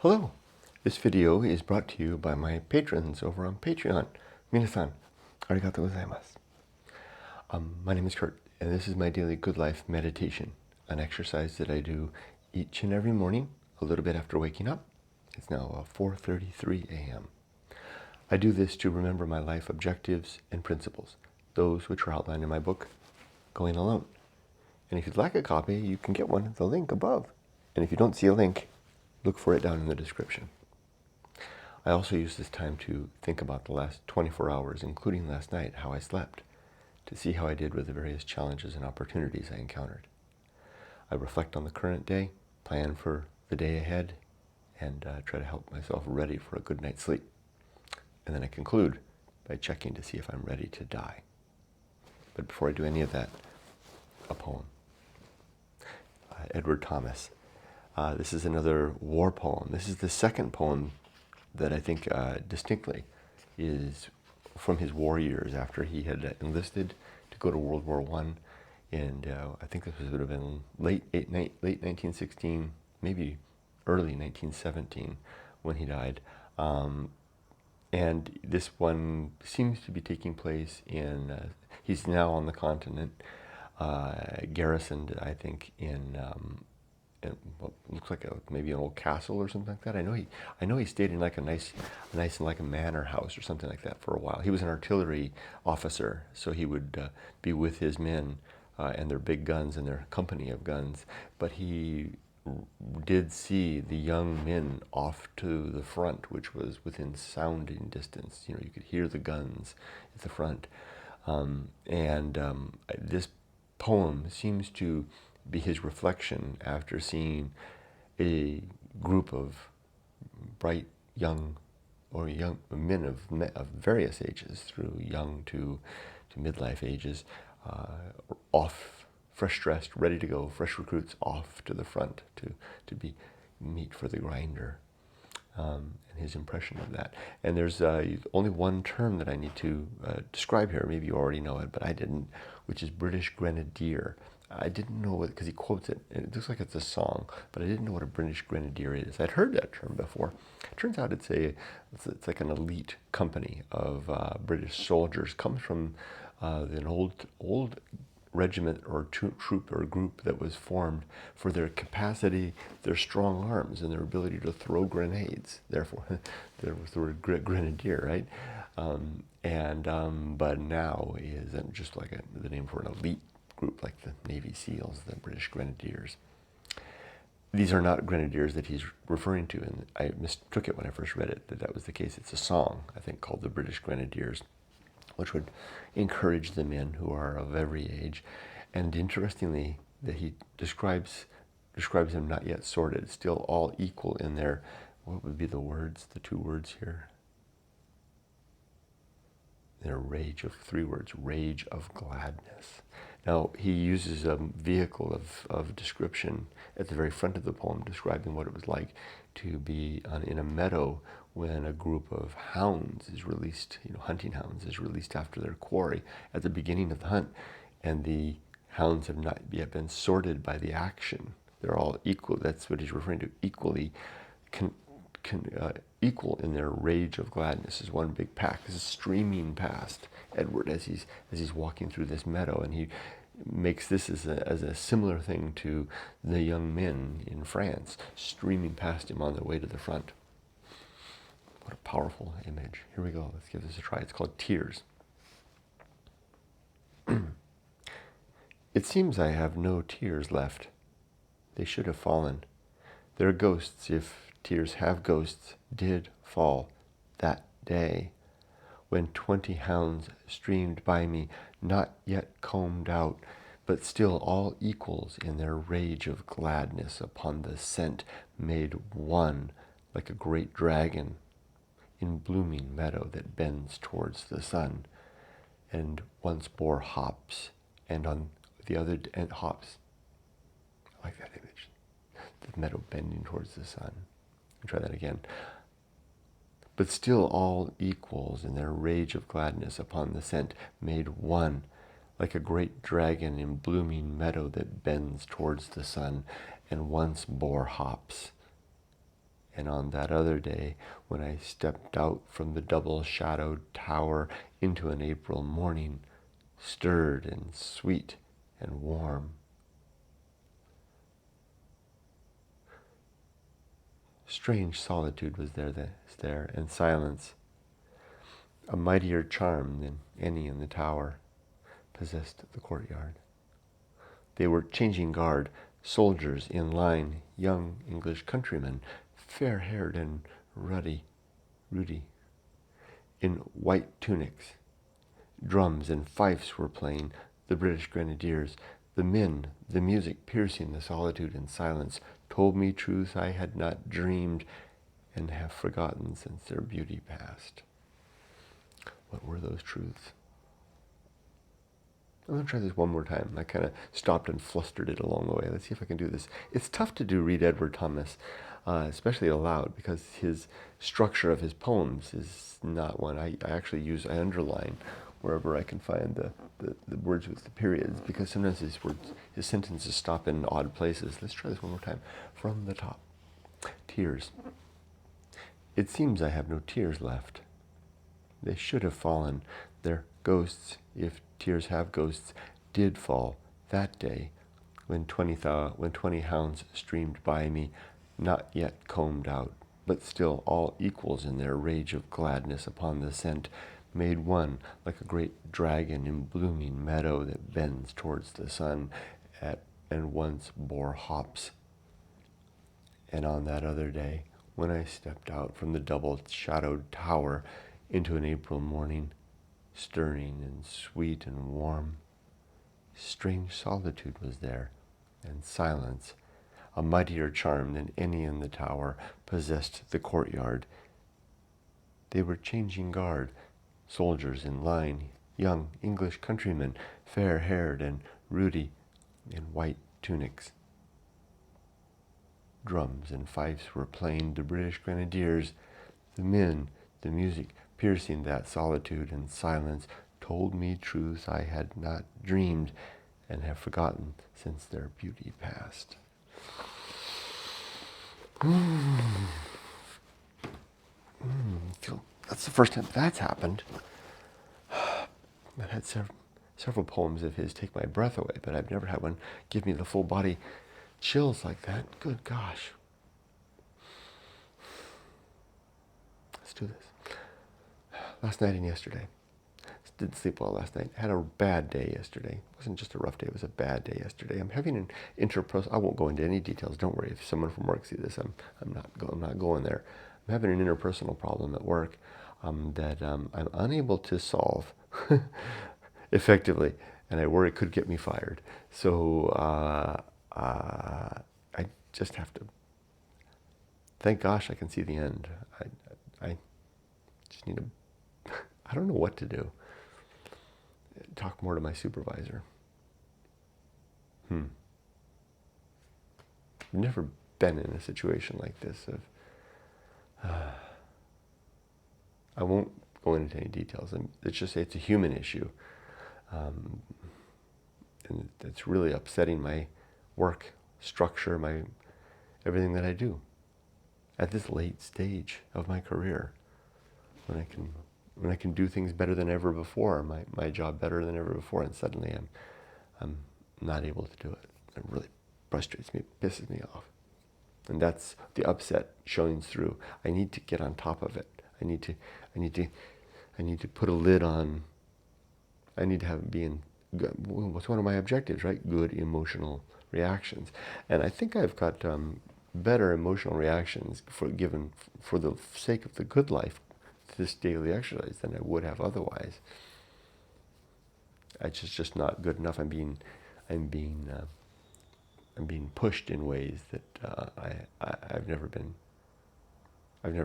Hello, this video is brought to you by my patrons over on Patreon. Minasan, arigatou gozaimasu. My name is Kurt, and this is my daily good life meditation, an exercise that I do each and every morning, a little bit after waking up. It's now 4:33 a.m. I do this to remember my life objectives and principles, those which are outlined in my book, Going Alone. And if you'd like a copy, you can get one at the link above. And if you don't see a link, look for it down in the description. I also use this time to think about the last 24 hours, including last night, how I slept, to see how I did with the various challenges and opportunities I encountered. I reflect on the current day, plan for the day ahead, and try to help myself ready for a good night's sleep. And then I conclude by checking to see if I'm ready to die. But before I do any of that, a poem. Edward Thomas. This is another war poem. This is the second poem that I think distinctly is from his war years after he had enlisted to go to World War I. And I think this would have been late 1916, maybe early 1917 when he died. And this one seems to be taking place in, he's now on the continent, garrisoned, I think, in what looks like maybe an old castle or something like that. I know he stayed in like a nice like a manor house or something like that for a while. He was an artillery officer, so he would be with his men and their big guns and their company of guns. But he did see the young men off to the front, which was within sounding distance. You know, you could hear the guns at the front. This poem seems to be his reflection after seeing a group of bright young men of various ages, through young to midlife ages, off, fresh dressed, ready to go, fresh recruits off to the front to be meat for the grinder, and his impression of that. And there's only one term that I need to describe here. Maybe you already know it, but I didn't, which is British Grenadier. I didn't know it because he quotes it, and it looks like it's a song, but I didn't know what a British Grenadier is. I'd heard that term before. It turns out it's like an elite company of British soldiers. Comes from an old regiment or troop or group that was formed for their capacity, their strong arms, and their ability to throw grenades. Therefore, there was the word grenadier, right? But now isn't just like the name for an elite group like the Navy SEALs, the British Grenadiers. These are not grenadiers that he's referring to, and I mistook it when I first read it, that was the case. It's a song, I think, called the British Grenadiers, which would encourage the men who are of every age. And interestingly, that he describes them not yet sorted, still all equal in their, what would be the words, the two words here? Their rage of, three words, rage of gladness. Now, he uses a vehicle of description at the very front of the poem, describing what it was like to be in a meadow when a group of hounds is released, hunting hounds is released after their quarry at the beginning of the hunt, and the hounds have not yet been sorted by the action. They're all equal. That's what he's referring to, equally equal in their rage of gladness, as one big pack. This is streaming past Edward as he's walking through this meadow, and he makes this as a similar thing to the young men in France streaming past him on their way to the front. What a powerful image. Here we go. Let's give this a try. It's called Tears. It seems I have no tears left. They should have fallen. Their ghosts, if tears have ghosts, did fall that day when 20 hounds streamed by me, not yet combed out, but still all equals in their rage of gladness upon the scent, made one like a great dragon in blooming meadow that bends towards the sun, and once bore hops, and on the other end hops. I like that image. The meadow bending towards the sun. Try that again. But still all equals in their rage of gladness upon the scent, made one like a great dragon in blooming meadow that bends towards the sun, and once bore hops, And on that other day, when I stepped out from the double-shadowed tower into an April morning, stirred and sweet and warm. Strange solitude was there, and silence, a mightier charm than any in the tower, possessed the courtyard. They were changing guard, soldiers in line, young English countrymen, fair-haired and ruddy, in white tunics. Drums and fifes were playing, the British Grenadiers. The men, the music piercing the solitude and silence, told me truths I had not dreamed and have forgotten since their beauty passed. What were those truths? I'm going to try this one more time. I kind of stopped and flustered it along the way. Let's see if I can do this. It's tough to read Edward Thomas, especially aloud, because his structure of his poems is not one. I underline wherever I can find the words with the periods, because sometimes his sentences stop in odd places. Let's try this one more time. From the top. Tears. It seems I have no tears left. They should have fallen. Their ghosts, if tears have ghosts, did fall that day when 20 hounds streamed by me, not yet combed out, but still all equals in their rage of gladness upon the scent, made one like a great dragon in blooming meadow that bends towards the sun and once bore hops. And on that other day, when I stepped out from the double-shadowed tower into an April morning, stirring and sweet and warm, strange solitude was there, and silence, a mightier charm than any in the tower, possessed the courtyard. They were changing guard, soldiers in line, young English countrymen, fair-haired and ruddy, in white tunics. Drums and fifes were playing, the British Grenadiers. The men, the music, piercing that solitude and silence, told me truths I had not dreamed and have forgotten since their beauty passed. That's the first time that's happened. I've had several poems of his take my breath away, but I've never had one give me the full body chills like that. Good gosh. Let's do this. Last night and yesterday. Didn't sleep well last night. Had a bad day yesterday. It wasn't just a rough day, it was a bad day yesterday. I'm having an interpersonal, I won't go into any details, don't worry. If someone from work sees this, I'm not going there. I'm having an interpersonal problem at work that I'm unable to solve effectively, and I worry it could get me fired. So I just have to, thank gosh I can see the end. I just need to, I don't know what to do. Talk more to my supervisor. I've never been in a situation like this. I won't go into any details. Let's just say it's a human issue. And it's really upsetting my work structure, everything that I do at this late stage of my career, when I can do things better than ever before, my job better than ever before, and suddenly I'm not able to do it. It really frustrates me, pisses me off. And that's the upset showing through. I need to get on top of it. I need to put a lid on, I need to have it being good. What's one of my objectives, right? Good emotional reactions. And I think I've got better emotional reactions for the sake of the good life, this daily exercise, than I would have otherwise. It's just not good enough. I'm being pushed in ways that I've never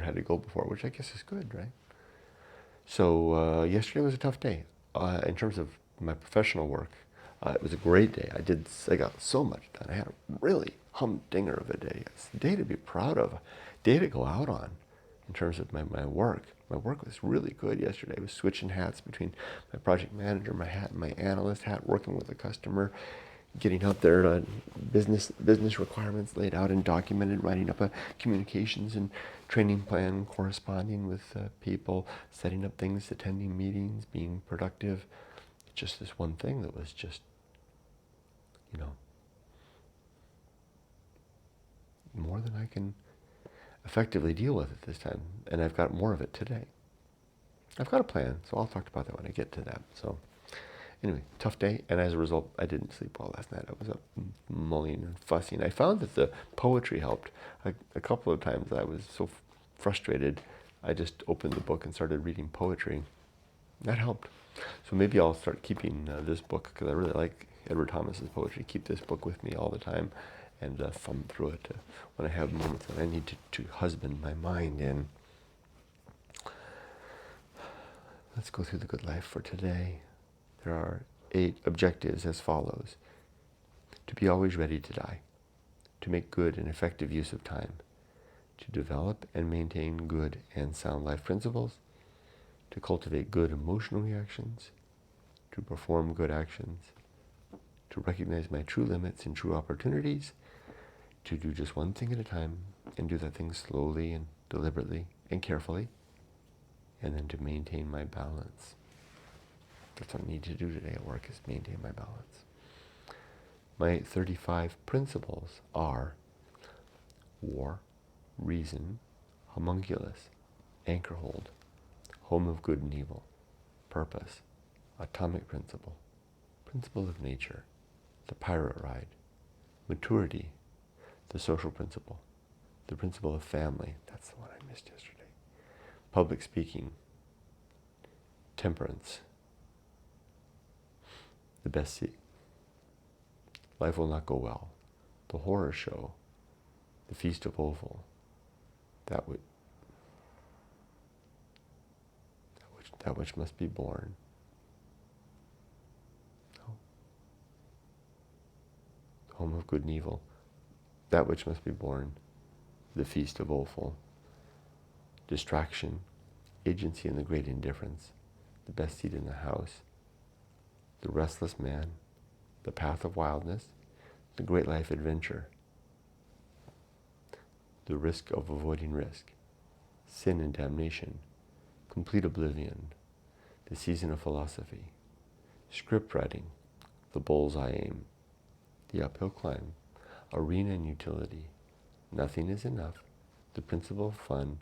had to go before, which I guess is good, right? So yesterday was a tough day in terms of my professional work. It was a great day. I got so much done. I had a really humdinger of a day. It's a day to be proud of, a day to go out on in terms of my work. My work was really good yesterday. I was switching hats between my project manager, my analyst hat, working with a customer, getting out there, business requirements laid out and documented, writing up a communications and training plan, corresponding with people, setting up things, attending meetings, being productive. Just this one thing that was just, more than I can effectively deal with at this time. And I've got more of it today. I've got a plan, so I'll talk about that when I get to that. So anyway, tough day, and as a result, I didn't sleep well last night. I was up mulling and fussing. I found that the poetry helped. A couple of times I was so frustrated, I just opened the book and started reading poetry. That helped. So maybe I'll start keeping this book, because I really like Edward Thomas's poetry. Keep this book with me all the time and thumb through it when I have moments that I need to husband my mind in. Let's go through the good life for today. There are 8 objectives as follows. To be always ready to die. To make good and effective use of time. To develop and maintain good and sound life principles. To cultivate good emotional reactions. To perform good actions. To recognize my true limits and true opportunities. To do just one thing at a time and do that thing slowly and deliberately and carefully. And then to maintain my balance. That's what I need to do today at work, is maintain my balance. My 35 principles are war, reason, homunculus, anchor hold, home of good and evil, purpose, atomic principle, principle of nature, the pirate ride, maturity, the social principle, the principle of family, that's the one I missed yesterday, public speaking, temperance, the best seat, life will not go well, the horror show, the feast of offal, that which must be born. No. Home of good and evil, that which must be born, the feast of offal, distraction, agency in the great indifference, the best seat in the house, the restless man, the path of wildness, the great life adventure, the risk of avoiding risk, sin and damnation, complete oblivion, the season of philosophy, script writing, the bull's-eye aim, the uphill climb, arena and utility, nothing is enough, the principle of fun,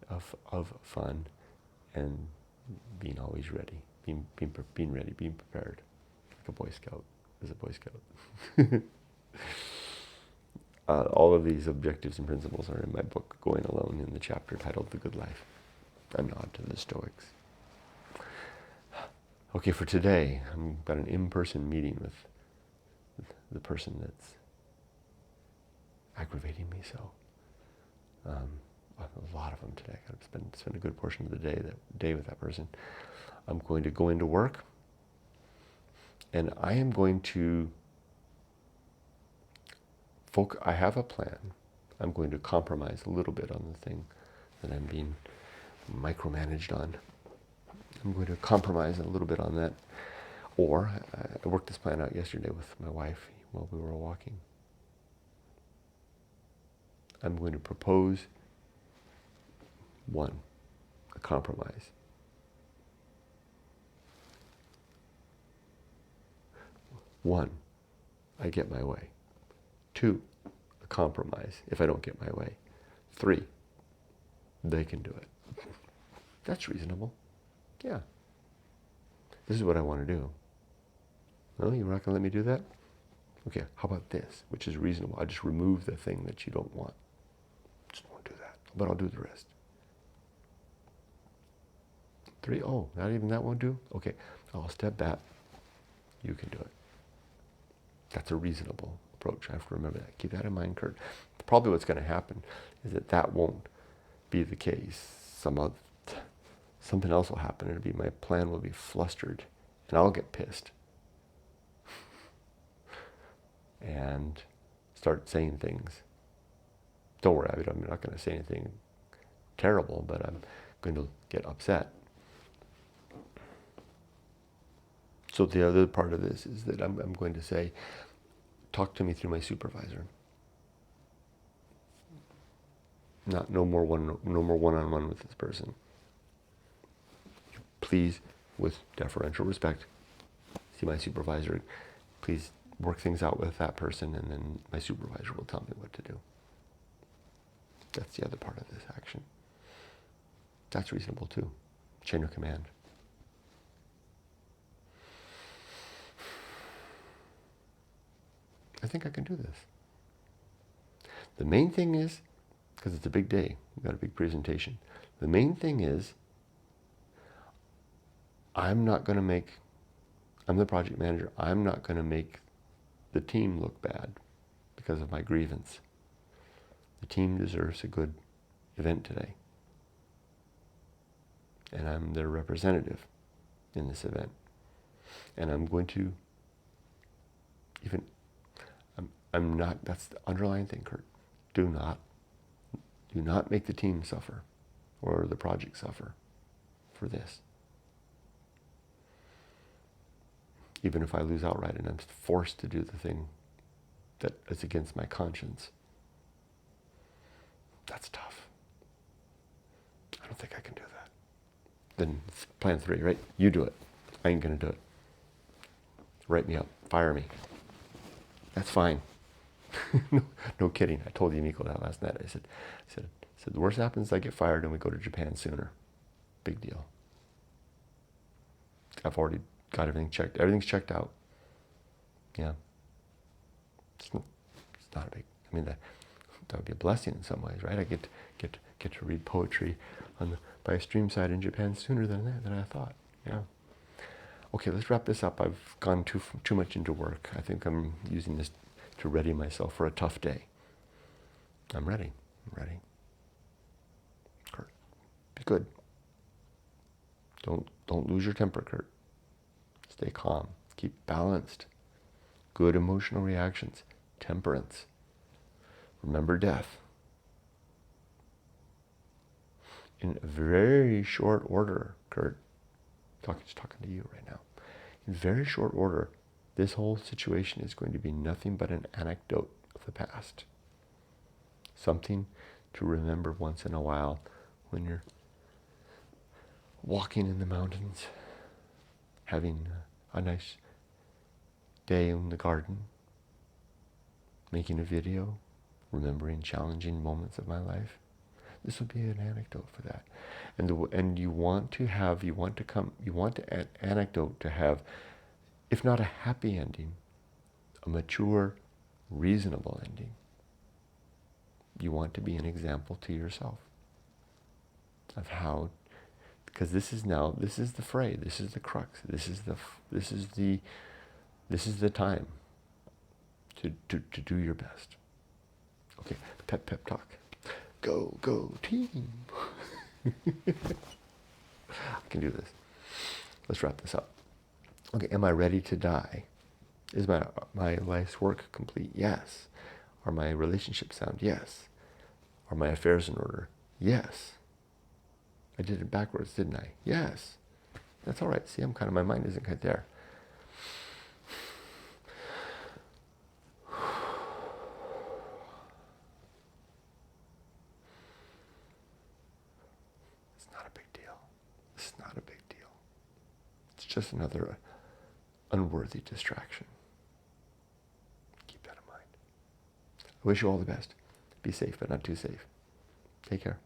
of fun, and being always ready, being ready, being prepared, like a Boy Scout, as a Boy Scout. All of these objectives and principles are in my book, Going Alone, in the chapter titled The Good Life, a nod to the Stoics. Okay, for today, I've got an in-person meeting with the person that's aggravating me so. A lot of them today. I've got to spend a good portion of the day with that person. I'm going to go into work, and I am going to I have a plan. I'm going to compromise a little bit on the thing that I'm being micromanaged on. I'm going to compromise a little bit on that. Or, I worked this plan out yesterday with my wife while we were walking. I'm going to propose a compromise. 1, I get my way. 2, a compromise if I don't get my way. 3, they can do it. That's reasonable. Yeah. This is what I want to do. No, you're not going to let me do that? Okay, how about this, which is reasonable? I'll just remove the thing that you don't want. Just won't do that, but I'll do the rest. 3, not even that won't do? Okay, I'll step back. You can do it. That's a reasonable approach. I have to remember that. Keep that in mind, Kurt. Probably what's going to happen is that won't be the case. Something else will happen. It'll be, my plan will be flustered, and I'll get pissed and start saying things. Don't worry, I'm not going to say anything terrible, but I'm going to get upset. So the other part of this is that I'm going to say, talk to me through my supervisor. No more one-on-one with this person. Please, with deferential respect, see my supervisor. Please work things out with that person, and then my supervisor will tell me what to do. That's the other part of this action. That's reasonable too. Chain of command. I think I can do this. The main thing is, because it's a big day, we've got a big presentation. The main thing is, I'm the project manager, I'm not going to make the team look bad because of my grievance. The team deserves a good event today. And I'm their representative in this event. And I'm going to I'm not, that's the underlying thing, Kurt. Do not make the team suffer or the project suffer for this. Even if I lose outright and I'm forced to do the thing that is against my conscience. That's tough. I don't think I can do that. Then it's plan 3, right? You do it. I ain't going to do it. Write me up. Fire me. That's fine. No kidding. I told Yumiko that last night. I said, the worst happens, I get fired and we go to Japan sooner. Big deal. I've already got everything checked. Everything's checked out. Yeah. It's not a big, I mean, that would be a blessing in some ways, right? I get to read poetry by a stream side in Japan sooner than I thought. Yeah. Okay, let's wrap this up. I've gone too much into work. I think I'm using this to ready myself for a tough day. I'm ready. Kurt, be good. Don't lose your temper, Kurt. Stay calm. Keep balanced. Good emotional reactions. Temperance. Remember death. In very short order, Kurt, just talking to you right now. In very short order, this whole situation is going to be nothing but an anecdote of the past. Something to remember once in a while when you're walking in the mountains, having a nice day in the garden, making a video, remembering challenging moments of my life. This would be an anecdote for that. And you want an anecdote to have, if not a happy ending, a mature, reasonable ending. You want to be an example to yourself of how, because this is the fray, this is the crux, this is the time to do your best. Okay, pep talk. Go team. I can do this. Let's wrap this up. Okay, am I ready to die? Is my life's work complete? Yes. Are my relationships sound? Yes. Are my affairs in order? Yes. I did it backwards, didn't I? Yes. That's all right. See, my mind isn't quite there. It's not a big deal. It's not a big deal. It's just another unworthy distraction. Keep that in mind. I wish you all the best. Be safe, but not too safe. Take care.